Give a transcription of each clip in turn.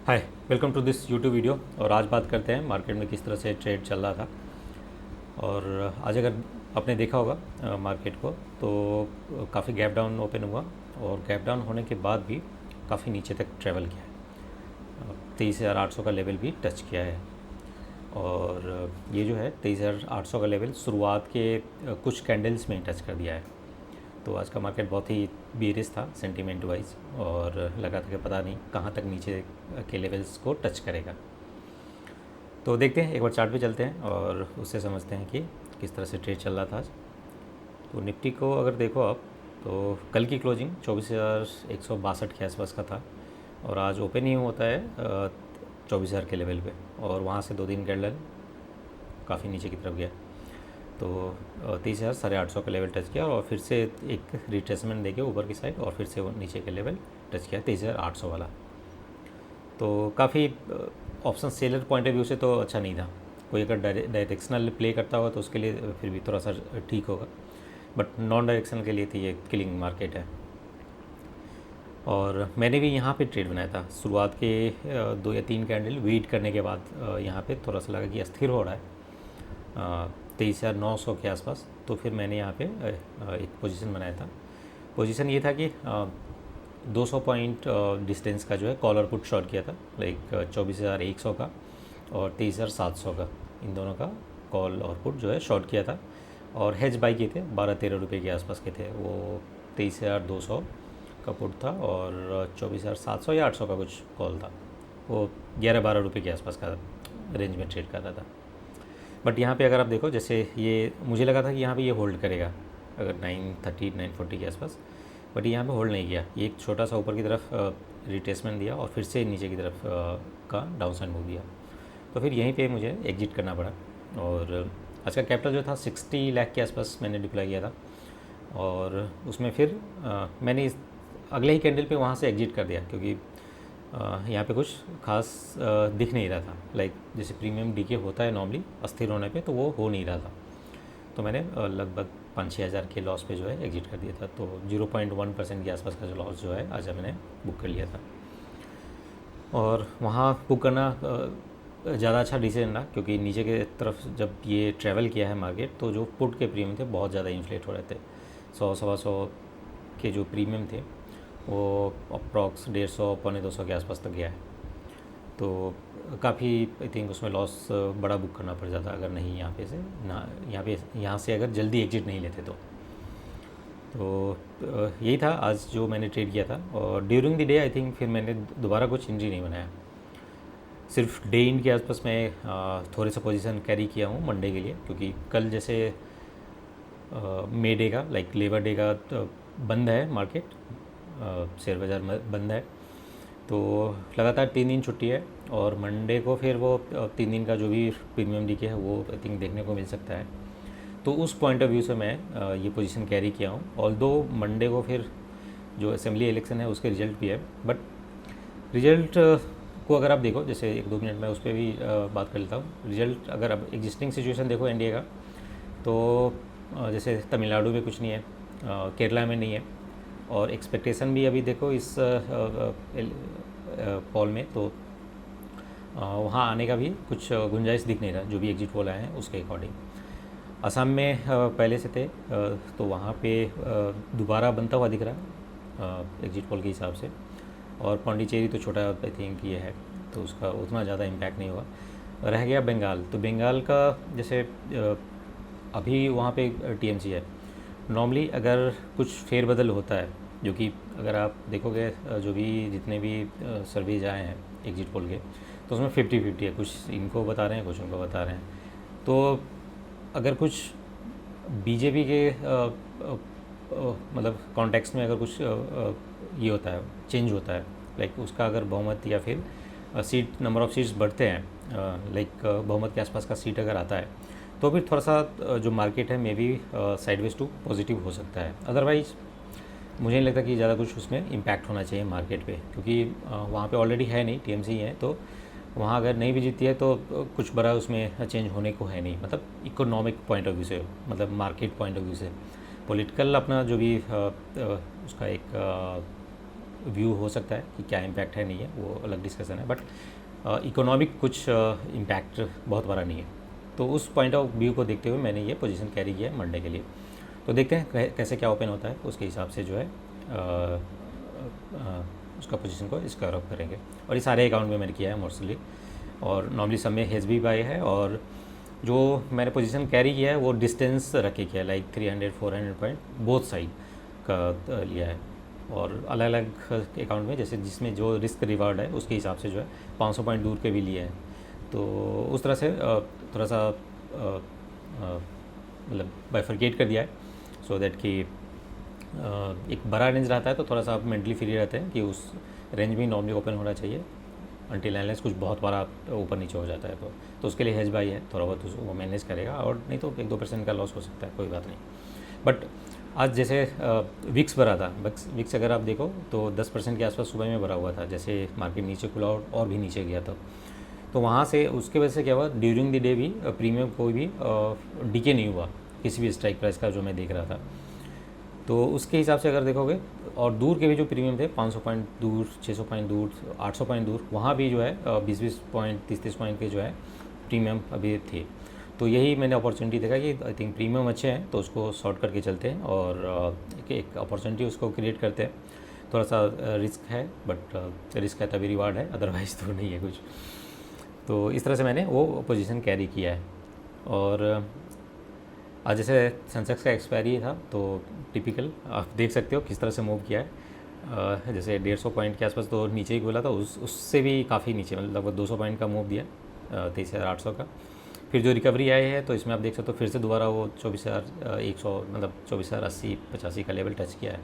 Hi, welcome to this YouTube video. और आज बात करते हैं मार्केट में किस तरह से ट्रेड चल रहा था। और आज अगर आपने देखा होगा मार्केट को, तो काफ़ी गैप डाउन ओपन हुआ और गैप डाउन होने के बाद भी काफ़ी नीचे तक ट्रैवल किया है। 23,800 का लेवल भी टच किया है। और ये जो है 23,800 का लेवल शुरुआत के कुछ कैंडल्स में टच कर दिया है। तो आज का मार्केट बहुत ही बेरिश था सेंटीमेंट वाइज, और लगा था कि पता नहीं कहाँ तक नीचे के लेवल्स को टच करेगा। तो देखते हैं, एक बार चार्ट पे चलते हैं और उससे समझते हैं कि किस तरह से ट्रेड चल रहा था आज। तो निफ्टी को अगर देखो आप, तो कल की क्लोजिंग 24,162 के आसपास का था, और आज ओपन ही होता है 24,000 के लेवल पे, और वहाँ से 2 दिन कैंडल काफ़ी नीचे की तरफ गया। तो 30,800 का लेवल टच किया और फिर से एक रिट्रेसमेंट देके ऊपर की साइड, और फिर से वो नीचे के लेवल टच किया 23,800 वाला। तो काफ़ी option seller point of view से तो अच्छा नहीं था। कोई अगर डायरेक्शनल प्ले करता होगा तो उसके लिए फिर भी थोड़ा सा ठीक होगा, बट नॉन डायरेक्शनल के लिए तो ये किलिंग मार्केट है। और मैंने भी यहाँ पे ट्रेड बनाया था। शुरुआत के 2 या 3 कैंडल वेट करने के बाद यहाँ पे थोड़ा सा लगा कि अस्थिर हो रहा है 23,900 के आसपास। तो फिर मैंने यहाँ पे एक पोजीशन बनाया था। पोजीशन ये था कि 200 पॉइंट डिस्टेंस का जो है कॉल और पुट शॉर्ट किया था, लाइक 24,100 का और 23,700 का, इन दोनों का कॉल और पुट जो है शॉर्ट किया था। और हेज बाई किए थे 12-13 रुपये के आसपास के थे। वो 23,200 का पुट था और 24,700 या 800 का कुछ कॉल था। वो 11-12 रुपये के आसपास का रेंज में ट्रेड कर रहा था। बट यहाँ पे अगर आप देखो, जैसे ये मुझे लगा था कि यहाँ पे ये होल्ड करेगा अगर 930-940 के आसपास, बट यहाँ पे होल्ड नहीं किया। ये एक छोटा सा ऊपर की तरफ रिट्रेसमेंट दिया और फिर से नीचे की तरफ का डाउन साइड मूव दिया। तो फिर यहीं पे मुझे एग्जिट करना पड़ा। और आज का कैपिटल जो था 60 लाख के आसपास मैंने डिप्लॉय किया था, और उसमें फिर मैंने अगले ही कैंडल पे वहाँ से एग्जिट कर दिया, क्योंकि यहाँ पे कुछ खास दिख नहीं रहा था। लाइक जैसे प्रीमियम डीके होता है नॉर्मली अस्थिर होने पे, तो वो हो नहीं रहा था। तो मैंने लगभग 5-6 हज़ार के लॉस पे जो है एग्जिट कर दिया था। तो 0.1% के आसपास का जो लॉस जो है आज मैंने बुक कर लिया था। और वहाँ बुक करना ज़्यादा अच्छा डिसीजन रहा, क्योंकि नीचे के तरफ जब ये ट्रैवल किया है मार्केट, तो जो पुट के प्रीमियम थे बहुत ज़्यादा इन्फ्लेट हो रहे थे। 100-125 के जो प्रीमियम थे वो अप्रॉक्स 150-200 के आसपास तक गया है। तो काफ़ी आई थिंक उसमें लॉस बड़ा बुक करना पड़ जाता अगर नहीं यहाँ पे से ना यहाँ से अगर जल्दी एग्जिट नहीं लेते तो यही था आज जो मैंने ट्रेड किया था। और during the day I think फिर मैंने दोबारा कुछ एंट्री नहीं बनाया। सिर्फ डे इन के आसपास मैं थोड़े सा पोजीशन कैरी किया हूँ मंडे के लिए, क्योंकि कल जैसे मे डे का, लाइक लेबर डे का बंद है मार्केट, शेयर बाज़ार बंद है। तो लगातार 3 दिन छुट्टी है, और मंडे को फिर वो 3 दिन का जो भी प्रीमियम डीके है वो आई थिंक देखने को मिल सकता है। तो उस पॉइंट ऑफ व्यू से मैं ये पोजीशन कैरी किया हूँ। ऑल्दो मंडे को फिर जो असेंबली इलेक्शन है उसके रिजल्ट भी है, बट रिजल्ट को अगर आप देखो, जैसे 1-2 मिनट में उस पर भी बात कर लेता हूँ। रिजल्ट अगर अब एग्जिस्टिंग सिचुएशन देखो एनडीए का, तो जैसे तमिलनाडु में कुछ नहीं है, केरला में नहीं है, और एक्सपेक्टेशन भी अभी देखो इस पोल में, तो वहाँ आने का भी कुछ गुंजाइश दिख नहीं रहा जो भी एग्जिट पोल आए हैं उसके अकॉर्डिंग। असम में पहले से थे, तो वहाँ पे दोबारा बनता हुआ दिख रहा है एग्जिट पोल के हिसाब से। और पौंडीचेरी तो छोटा आई थिंक ये है, तो उसका उतना ज़्यादा इम्पैक्ट नहीं हुआ। रह गया बंगाल, तो बंगाल का जैसे अभी वहाँ पे टीएमसी है। नॉर्मली अगर कुछ फेरबदल होता है, जो कि अगर आप देखोगे जो भी जितने भी सर्वेज आए हैं एग्जिट पोल के, तो उसमें 50-50 है। कुछ इनको बता रहे हैं, कुछ उनको बता रहे हैं। तो अगर कुछ बीजेपी के मतलब कॉन्टेक्स्ट में अगर कुछ ये होता है, चेंज होता है, लाइक उसका अगर बहुमत या फिर सीट नंबर ऑफ़ सीट्स बढ़ते हैं, लाइक बहुमत के आसपास का सीट अगर आता है, तो फिर थोड़ा सा जो मार्केट है may be sideways to positive हो सकता है। अदरवाइज़ मुझे नहीं लगता कि ज़्यादा कुछ उसमें इम्पैक्ट होना चाहिए मार्केट पे, क्योंकि वहाँ पे ऑलरेडी है नहीं, टीएमसी है। तो वहाँ अगर नहीं भी जीतती है तो कुछ बड़ा उसमें चेंज होने को है नहीं, मतलब इकोनॉमिक पॉइंट ऑफ व्यू से, मतलब मार्केट पॉइंट ऑफ व्यू से। पॉलिटिकल अपना जो भी उसका एक व्यू हो सकता है कि क्या इम्पैक्ट है, नहीं है, वो अलग डिस्कशन है, बट इकोनॉमिक कुछ इम्पैक्ट बहुत बड़ा नहीं है। तो उस पॉइंट ऑफ व्यू को देखते हुए मैंने ये पोजीशन कैरी किया है मंडे के लिए। तो देखते हैं कैसे क्या ओपन होता है, उसके हिसाब से जो है उसका पोजीशन को स्क्वायर ऑफ करेंगे। और ये सारे अकाउंट में मैंने किया है मोस्टली, और नॉर्मली सब में हेज भी बाय है, और जो मैंने पोजीशन कैरी किया है वो डिस्टेंस रख के किया है, लाइक 300-400 पॉइंट बोथ साइड का लिया है। और अलग अलग अकाउंट में जैसे जिसमें जो रिस्क रिवार्ड है उसके हिसाब से जो है 500 पॉइंट दूर के भी लिए हैं। तो उस तरह से थोड़ा सा मतलब बाइफरकेट कर दिया है, सो दैट कि एक बड़ा रेंज रहता है तो थोड़ा सा आप मेंटली फ्री रहते हैं कि उस रेंज में नॉर्मली ओपन होना चाहिए अनटिल अनलेस कुछ बहुत बड़ा ऊपर नीचे हो जाता है। तो उसके लिए हेज बाई है, थोड़ा बहुत वो मैनेज करेगा, और नहीं तो 1-2% का लॉस हो सकता है, कोई बात नहीं। बट आज जैसे विक्स भरा था, विक्स अगर आप देखो तो 10% के आसपास सुबह में भरा हुआ था, जैसे मार्केट नीचे खुला और भी नीचे गया था। तो वहाँ से उसके वजह से क्या हुआ, ड्यूरिंग द डे भी प्रीमियम कोई भी डीके नहीं हुआ किसी भी स्ट्राइक प्राइस का जो मैं देख रहा था। तो उसके हिसाब से अगर देखोगे, और दूर के भी जो प्रीमियम थे 500 पॉइंट दूर, 600 पॉइंट दूर, 800 पॉइंट दूर, वहाँ भी जो है 20-20 पॉइंट, 30-30 पॉइंट के जो है प्रीमियम अभी थे। तो यही मैंने अपॉर्चुनिटी देखा कि आई थिंक प्रीमियम अच्छे हैं तो उसको शॉर्ट करके चलते हैं, और एक अपॉर्चुनिटी उसको क्रिएट करते हैं। थोड़ा सा रिस्क है, बट रिस्क है तभी रिवार्ड है, अदरवाइज़ तो नहीं है कुछ। तो इस तरह से मैंने वो पोजीशन कैरी किया है। और आज जैसे सेंसेक्स का एक्सपायरी था तो टिपिकल आप देख सकते हो किस तरह से मूव किया है। जैसे 150 पॉइंट के आसपास तो नीचे ही बोला था, उससे भी काफ़ी नीचे, मतलब लगभग 200 पॉइंट का मूव दिया 23,800 का। फिर जो रिकवरी आई है तो इसमें आप देख सकते हो फिर से दोबारा वो 24,100, मतलब 24,080-85 का लेवल टच किया है।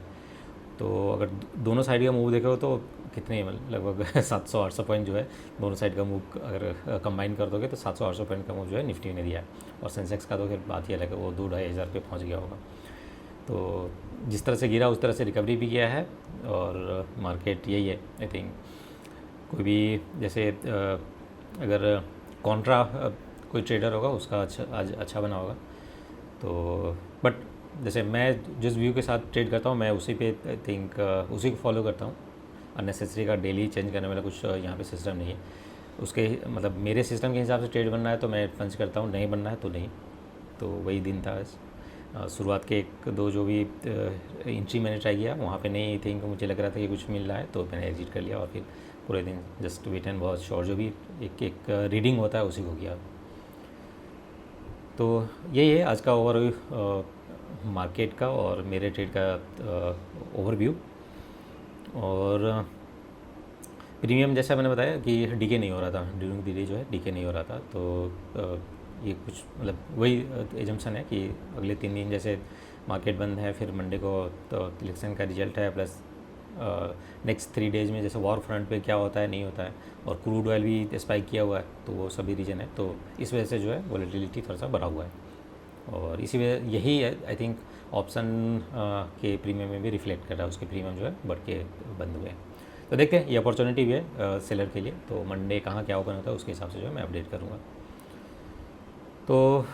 तो अगर दोनों साइड का मूव देखो तो कितने लगभग 700-800 पॉइंट जो है दोनों साइड का मूव अगर कंबाइन कर दोगे तो 700-800 पॉइंट का मूव जो है निफ्टी ने दिया है। और सेंसेक्स का तो फिर बात ही अलग है, वो 2-2,500 पे पहुंच गया होगा। तो जिस तरह से गिरा उस तरह से रिकवरी भी किया है, और मार्केट यही है आई थिंक। कोई भी जैसे अगर कॉन्ट्रा कोई ट्रेडर होगा उसका आज अच्छा बना होगा। तो बट जैसे मैं जिस व्यू के साथ ट्रेड करता हूँ मैं उसी पे आई थिंक उसी को फॉलो करता हूँ। अननेसेसरी का डेली चेंज करने वाला कुछ यहाँ पे सिस्टम नहीं है। उसके मतलब मेरे सिस्टम के हिसाब से ट्रेड बनना है तो मैं पंच करता हूँ, नहीं बनना है तो नहीं। तो वही दिन था शुरुआत के 1-2 जो भी एंट्री मैंने ट्राई किया वहाँ पे नहीं थिंक मुझे लग रहा था कि कुछ मिल रहा है, तो मैंने एग्जिट कर लिया, और फिर पूरे दिन जस्ट वेट एंड वॉच, और जो भी एक रीडिंग होता है उसी को किया। तो यही है आज का ओवरव्यू मार्केट का और मेरे ट्रेड का ओवरव्यू। और प्रीमियम जैसा मैंने बताया कि डीके नहीं हो रहा था ड्यूरिंग द डे, जो है डीके नहीं हो रहा था। तो ये कुछ मतलब वही एजम्पशन है कि अगले 3 दिन जैसे मार्केट बंद है, फिर मंडे को तो इलेक्शन का रिजल्ट है, प्लस नेक्स्ट 3 डेज़ में जैसे वॉर फ्रंट पे क्या होता है नहीं होता है, और क्रूड ऑयल भी स्पाइक किया हुआ है, तो वो सभी रीजन है। तो इस वजह से जो है वॉलेटिलिटी थोड़ा सा बढ़ा हुआ है, और इसी वजह यही आई थिंक ऑप्शन के प्रीमियम में भी रिफ्लेक्ट कर रहा है, उसके प्रीमियम जो है बढ़ के बंद हुए हैं। तो देखते हैं, ये अपॉर्चुनिटी भी है सेलर के लिए। तो मंडे कहाँ क्या ओपन होता है उसके हिसाब से जो है मैं अपडेट करूँगा। तो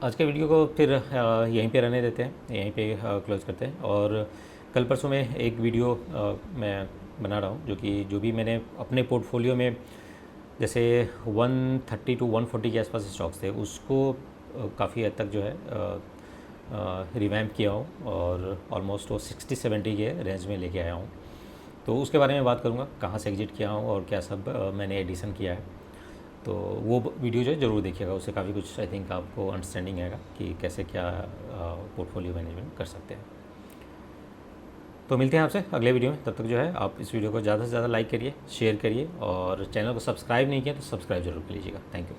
आज के वीडियो को फिर यहीं पे रहने देते हैं, यहीं पे क्लोज करते हैं। और कल परसों में एक वीडियो मैं बना रहा हूँ जो भी मैंने अपने पोर्टफोलियो में जैसे 130 to 140 के आसपास स्टॉक्स थे उसको काफ़ी हद तक जो है रिवैम्प किया हूँ, और ऑलमोस्ट वो 60-70 के रेंज में लेके आया हूँ। तो उसके बारे में बात करूँगा, कहाँ से एग्जिट किया हूँ और क्या सब मैंने एडिशन किया है। तो वो वीडियो जो है ज़रूर देखिएगा, उससे काफ़ी कुछ आई थिंक आपको अंडरस्टैंडिंग आएगा कि कैसे क्या पोर्टफोलियो मैनेजमेंट कर सकते हैं। तो मिलते हैं आपसे अगले वीडियो में। तब तक जो है आप इस वीडियो को ज़्यादा से ज़्यादा लाइक करिए, शेयर करिए, और चैनल को सब्सक्राइब नहीं किया तो सब्सक्राइब जरूर कर लीजिएगा। Thank you.